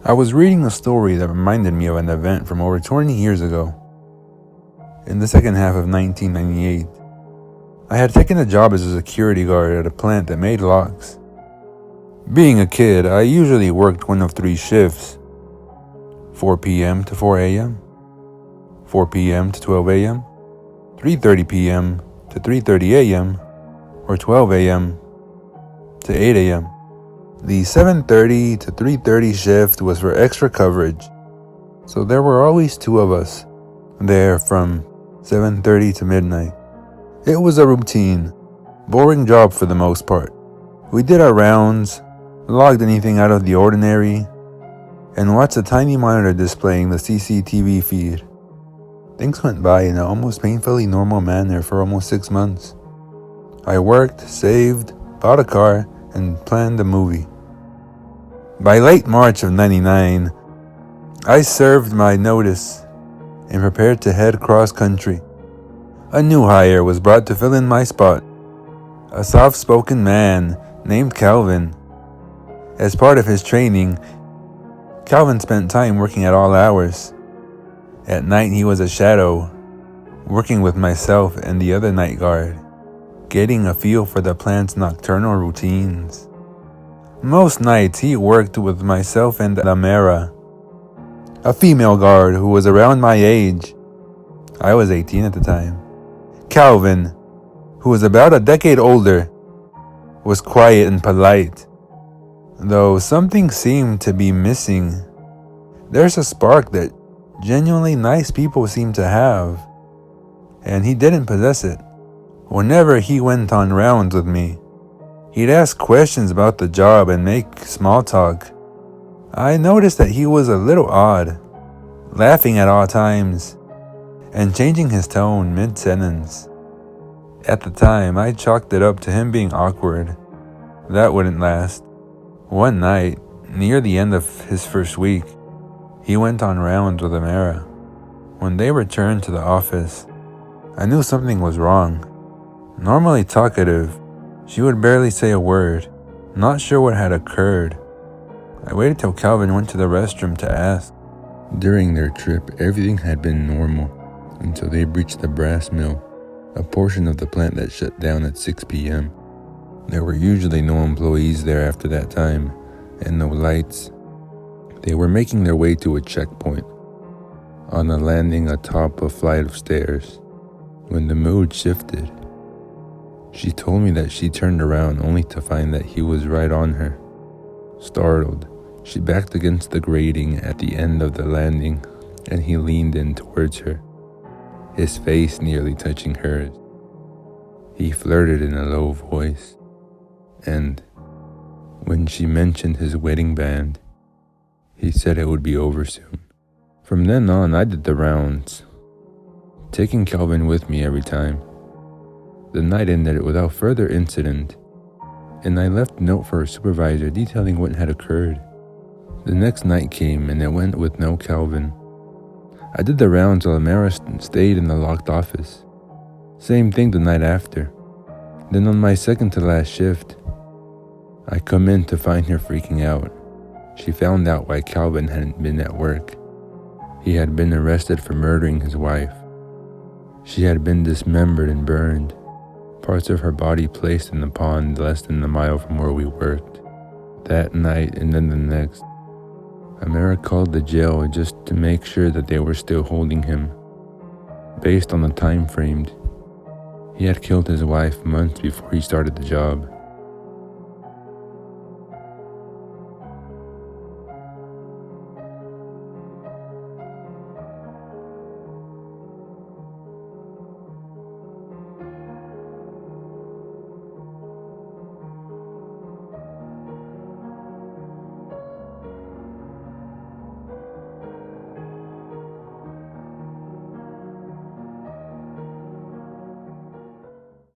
I was reading a story that reminded me of an event from over 20 years ago. In the second half of 1998, I had taken a job as a security guard at a plant that made locks. Being a kid, I usually worked one of three shifts: 4 p.m. to 4 a.m., 4 p.m. to 12 a.m., 3:30 p.m. to 3:30 a.m., or 12 a.m. to 8 a.m. The 7:30 to 3:30 shift was for extra coverage, so there were always two of us there from 7:30 to midnight. It was a routine, boring job for the most part. We did our rounds, logged anything out of the ordinary, and watched a tiny monitor displaying the CCTV feed. Things went by in an almost painfully normal manner for almost 6 months. I worked, saved, bought a car, and planned a movie. By late March of '99, I served my notice and prepared to head cross-country. A new hire was brought to fill in my spot, a soft-spoken man named Calvin. As part of his training, Calvin spent time working at all hours. At night, he was a shadow, working with myself and the other night guard, getting a feel for the plant's nocturnal routines. Most nights, he worked with myself and Amara, a female guard who was around my age. I was 18 at the time. Calvin, who was about a decade older, was quiet and polite, though something seemed to be missing. There's a spark that genuinely nice people seem to have, and he didn't possess it. Whenever he went on rounds with me, he'd ask questions about the job and make small talk. I noticed that he was a little odd, laughing at all times, and changing his tone mid-sentence. At the time, I chalked it up to him being awkward. That wouldn't last. One night, near the end of his first week, he went on rounds with Amara. When they returned to the office, I knew something was wrong. Normally talkative, she would barely say a word, not sure what had occurred. I waited till Calvin went to the restroom to ask. During their trip, everything had been normal until they breached the brass mill, a portion of the plant that shut down at 6 p.m. There were usually no employees there after that time, and no lights. They were making their way to a checkpoint, on a landing atop a flight of stairs, when the mood shifted. She told me that she turned around only to find that he was right on her. Startled, she backed against the grating at the end of the landing, and he leaned in towards her, his face nearly touching hers. He flirted in a low voice, and when she mentioned his wedding band, he said it would be over soon. From then on, I did the rounds, taking Calvin with me every time. The night ended without further incident, and I left a note for her supervisor detailing what had occurred. The next night came, and it went with no Calvin. I did the rounds while Amara stayed in the locked office. Same thing the night after. Then on my second to last shift, I come in to find her freaking out. She found out why Calvin hadn't been at work. He had been arrested for murdering his wife. She had been dismembered and burned, parts of her body placed in the pond less than a mile from where we worked. That night and then the next, Amara called the jail just to make sure that they were still holding him. Based on the time framed, he had killed his wife months before he started the job.